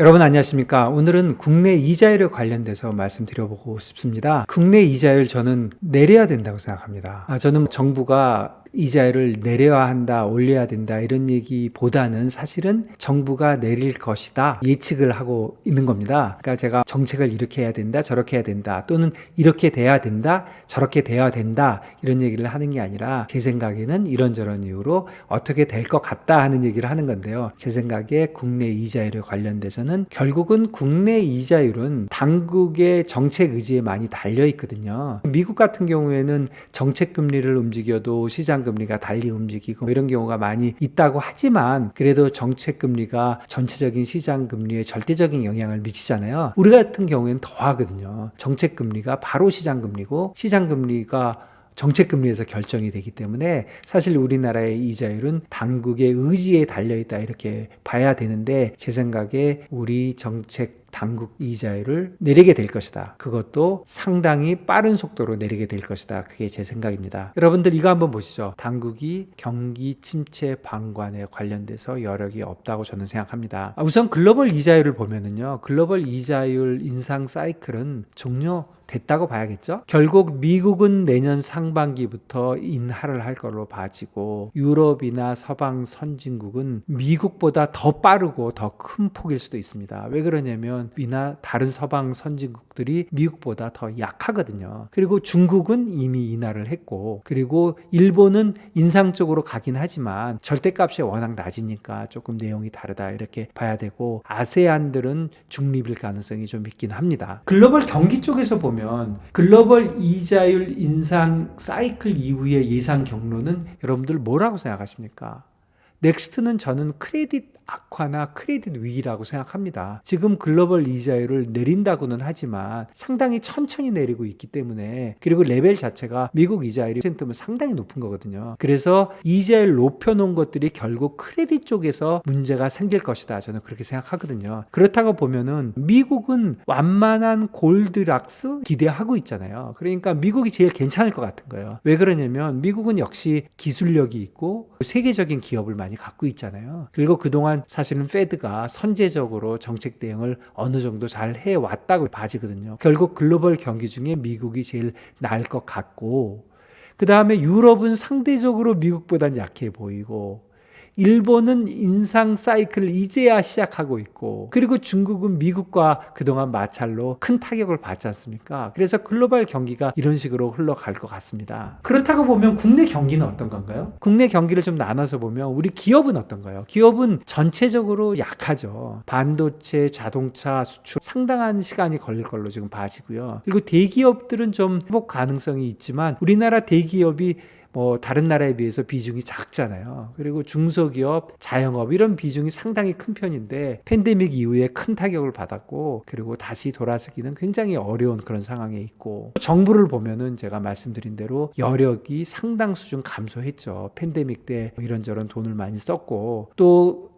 여러분 안녕하십니까? 오늘은 국내 이자율에 관련돼서 말씀드려보고 싶습니다. 국내 이자율 저는 내려야 된다고 생각합니다. 저는 정부가 이자율을 내려야 한다, 올려야 된다 이런 얘기보다는 사실은 정부가 내릴 것이다 예측을 하고 있는 겁니다. 그러니까 제가 정책을 이렇게 해야 된다, 저렇게 해야 된다, 또는 이렇게 돼야 된다, 저렇게 돼야 된다 이런 얘기를 하는 게 아니라 제 생각에는 이런저런 이유로 어떻게 될 것 같다 하는 얘기를 하는 건데요. 제 생각에 국내 이자율에 관련돼서는 결국은 국내 이자율은 당국의 정책 의지에 많이 달려 있거든요. 미국 같은 경우에는 정책 금리를 움직여도 시장 금리가 달리 움직이고 이런 경우가 많이 있다고 하지만 그래도 정책 금리가 전체적인 시장 금리에 절대적인 영향을 미치잖아요. 우리 같은 경우에는 더 하거든요. 정책 금리가 바로 시장 금리고 시장 금리가 정책 금리에서 결정이 되기 때문에 사실 우리나라의 이자율은 당국의 의지에 달려있다 이렇게 봐야 되는데 제 생각에 우리 정책 당국 이자율을 내리게 될 것이다. 그것도 상당히 빠른 속도로 내리게 될 것이다. 그게 제 생각입니다. 여러분들 이거 한번 보시죠. 당국이 경기 침체 방관에 관련돼서 여력이 없다고 저는 생각합니다. 우선 글로벌 이자율을 보면은요. 글로벌 이자율 인상 사이클은 종료됐다고 봐야겠죠. 결국 미국은 내년 상반기부터 인하를 할 걸로 봐지고 유럽이나 서방 선진국은 미국보다 더 빠르고 더 큰 폭일 수도 있습니다. 왜 그러냐면 미나 다른 서방 선진국들이 미국보다 더 약하거든요. 그리고 중국은 이미 인하를 했고 그리고 일본은 인상 쪽으로 가긴 하지만 절대값이 워낙 낮으니까 조금 내용이 다르다 이렇게 봐야 되고 아세안들은 중립일 가능성이 좀 있긴 합니다. 글로벌 경기 쪽에서 보면 글로벌 이자율 인상 사이클 이후의 예상 경로는 여러분들 뭐라고 생각하십니까? 넥스트는 저는 크레딧 악화나 크레딧 위기라고 생각합니다. 지금 글로벌 이자율을 내린다고는 하지만 상당히 천천히 내리고 있기 때문에 그리고 레벨 자체가 미국 이자율이 %면 상당히 높은 거거든요. 그래서 이자율 높여놓은 것들이 결국 크레딧 쪽에서 문제가 생길 것이다. 저는 그렇게 생각하거든요. 그렇다고 보면은 미국은 완만한 골드락스 기대하고 있잖아요. 그러니까 미국이 제일 괜찮을 것 같은 거예요. 왜 그러냐면 미국은 역시 기술력이 있고 세계적인 기업을 많이 갖고 있잖아요. 그리고 그동안 사실은 페드가 선제적으로 정책 대응을 어느 정도 잘 해왔다고 봐지거든요. 결국 글로벌 경기 중에 미국이 제일 나을 것 같고 그 다음에 유럽은 상대적으로 미국보다는 약해 보이고 일본은 인상 사이클을 이제야 시작하고 있고 그리고 중국은 미국과 그동안 마찰로 큰 타격을 받지 않습니까? 그래서 글로벌 경기가 이런 식으로 흘러갈 것 같습니다. 그렇다고 보면 국내 경기는 어떤 건가요? 국내 경기를 좀 나눠서 보면 우리 기업은 어떤가요? 기업은 전체적으로 약하죠. 반도체, 자동차 수출 상당한 시간이 걸릴 걸로 지금 봐지고요. 그리고 대기업들은 좀 회복 가능성이 있지만 우리나라 대기업이 다른 나라에 비해서 비중이 작잖아요. 그리고 중소기업, 자영업 이런 비중이 상당히 큰 편인데 팬데믹 이후에 큰 타격을 받았고 그리고 다시 돌아서기는 굉장히 어려운 그런 상황에 있고 정부를 보면은 제가 말씀드린 대로 여력이 상당 수준 감소했죠. 팬데믹 때 이런저런 돈을 많이 썼고 또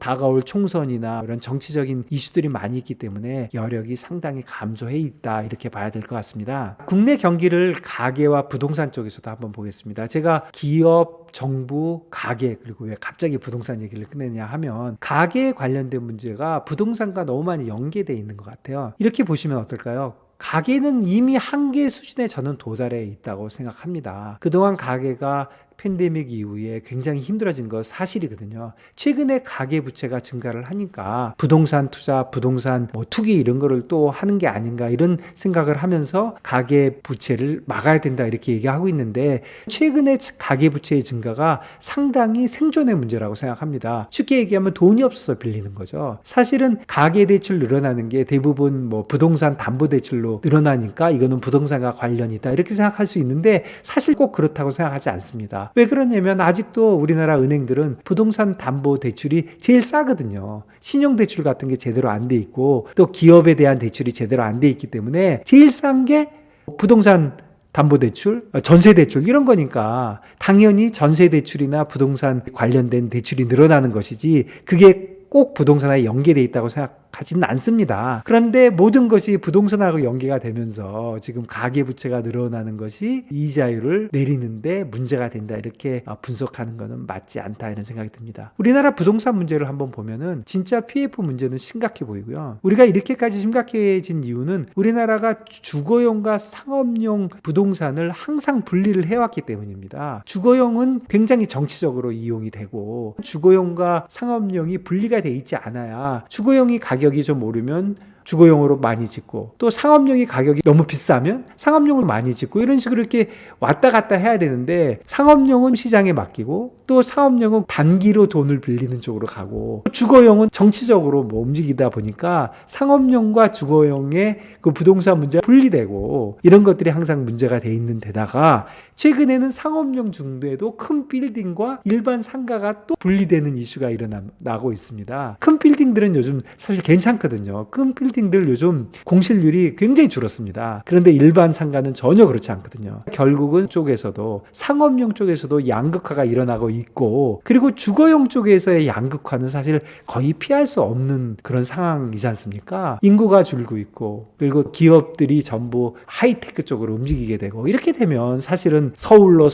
다가올 총선이나 이런 정치적인 이슈들이 많이 있기 때문에 여력이 상당히 감소해 있다 이렇게 봐야 될 것 같습니다. 국내 경기를 가계와 부동산 쪽에서도 한번 보겠습니다. 제가 기업, 정부, 가계 그리고 왜 갑자기 부동산 얘기를 꺼내냐 하면 가계에 관련된 문제가 부동산과 너무 많이 연계되어 있는 것 같아요. 이렇게 보시면 어떨까요? 가계는 이미 한계 수준에 저는 도달해 있다고 생각합니다. 그동안 가계가 팬데믹 이후에 굉장히 힘들어진 거 사실이거든요. 최근에 가계 부채가 증가를 하니까 부동산 투자, 부동산 투기 이런 거를 또 하는 게 아닌가 이런 생각을 하면서 가계 부채를 막아야 된다 이렇게 얘기하고 있는데 최근에 가계 부채의 증가가 상당히 생존의 문제라고 생각합니다. 쉽게 얘기하면 돈이 없어서 빌리는 거죠. 사실은 가계 대출 늘어나는 게 대부분 부동산 담보 대출로 늘어나니까 이거는 부동산과 관련이 있다 이렇게 생각할 수 있는데 사실 꼭 그렇다고 생각하지 않습니다. 왜 그러냐면 아직도 우리나라 은행들은 부동산 담보 대출이 제일 싸거든요. 신용대출 같은 게 제대로 안 돼 있고 또 기업에 대한 대출이 제대로 안 돼 있기 때문에 제일 싼 게 부동산 담보대출, 전세대출 이런 거니까 당연히 전세대출이나 부동산 관련된 대출이 늘어나는 것이지 그게 꼭 부동산에 연계되어 있다고 심각하지는 않습니다. 그런데 모든 것이 부동산하고 연계가 되면서 지금 가계부채가 늘어나는 것이 이자율을 내리는데 문제가 된다, 이렇게 분석하는 것은 맞지 않다, 이런 생각이 듭니다. 우리나라 부동산 문제를 한번 보면은 진짜 PF 문제는 심각해 보이고요. 우리가 이렇게까지 심각해진 이유는 우리나라가 주거용과 상업용 부동산을 항상 분리를 해왔기 때문입니다. 주거용은 굉장히 정치적으로 이용이 되고 주거용과 상업용이 분리가 돼 있지 않아야 주거용이 가격이 좀 오르면 주거용으로 많이 짓고, 또 상업용이 가격이 너무 비싸면 상업용을 많이 짓고, 이런 식으로 이렇게 왔다 갔다 해야 되는데, 상업용은 시장에 맡기고 또 상업용은 단기로 돈을 빌리는 쪽으로 가고, 주거용은 정치적으로 움직이다 보니까 상업용과 주거용의 그 부동산 문제가 분리되고, 이런 것들이 항상 문제가 돼 있는 데다가 최근에는 상업용 중에도 큰 빌딩과 일반 상가가 또 분리되는 이슈가 일어나고 있습니다. 큰 빌딩들은 요즘 사실 괜찮거든요. 큰 빌딩들 요즘 공실률이 굉장히 줄었습니다. 그런데 일반 상가는 전혀 그렇지 않거든요. 결국은 쪽에서도 상업용 쪽에서도 양극화가 일어나고 있고, 그리고 주거용 쪽에서의 양극화는 사실 거의 피할 수 없는 그런 상황이지 않습니까? 인구가 줄고 있고, 그리고 기업들이 전부 하이테크 쪽으로 움직이게 되고, 이렇게 되면 사실은 서울로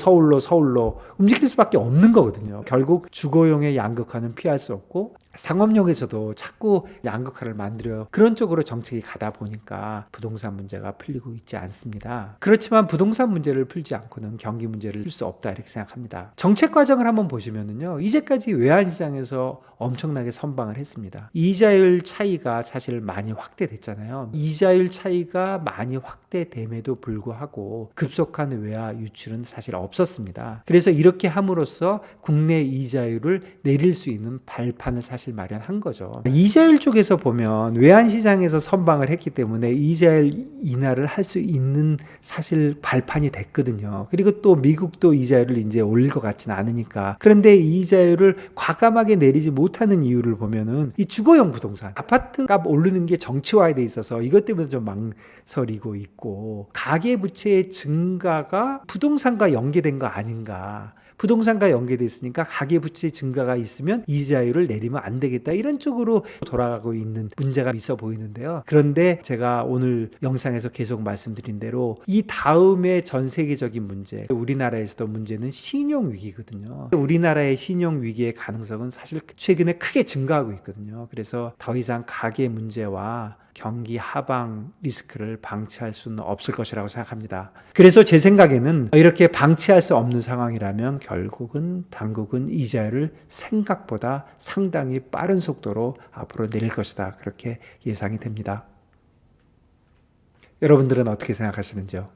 움직일 수밖에 없는 거거든요. 결국 주거용의 양극화는 피할 수 없고, 상업용에서도 자꾸 양극화를 만들어 그런 쪽으로 정책이 가다 보니까 부동산 문제가 풀리고 있지 않습니다. 그렇지만 부동산 문제를 풀지 않고는 경기 문제를 풀 수 없다, 이렇게 생각합니다. 정책 과정을 한번 보시면은요, 이제까지 외환시장에서 엄청나게 선방을 했습니다. 이자율 차이가 사실 많이 확대됐잖아요. 이자율 차이가 많이 확대됨에도 불구하고 급속한 외화 유출은 사실 없었습니다. 그래서 이렇게 함으로써 국내 이자율을 내릴 수 있는 발판을 사실 마련한 거죠. 이자율 쪽에서 보면 외환시장에서 선방을 했기 때문에 이자율 인하를 할 수 있는 사실 발판이 됐거든요. 그리고 또 미국도 이자율을 이제 올릴 것 같지는 않으니까. 그런데 이자율을 과감하게 내리지 못하는 이유를 보면은 이 주거용 부동산, 아파트 값 오르는 게 정치화에 돼 있어서 이것 때문에 좀 망설이고 있고, 가계부채의 증가가 부동산과 연계된 거 아닌가. 부동산과 연계되어 있으니까 가계부채 증가가 있으면 이자율을 내리면 안 되겠다, 이런 쪽으로 돌아가고 있는 문제가 있어 보이는데요. 그런데 제가 오늘 영상에서 계속 말씀드린 대로 이 다음에 전 세계적인 문제, 우리나라에서도 문제는 신용위기거든요. 우리나라의 신용위기의 가능성은 사실 최근에 크게 증가하고 있거든요. 그래서 더 이상 가계 문제와 경기 하방 리스크를 방치할 수는 없을 것이라고 생각합니다. 그래서 제 생각에는 이렇게 방치할 수 없는 상황이라면 결국은 당국은 이자율을 생각보다 상당히 빠른 속도로 앞으로 내릴 것이다, 그렇게 예상이 됩니다. 여러분들은 어떻게 생각하시는지요?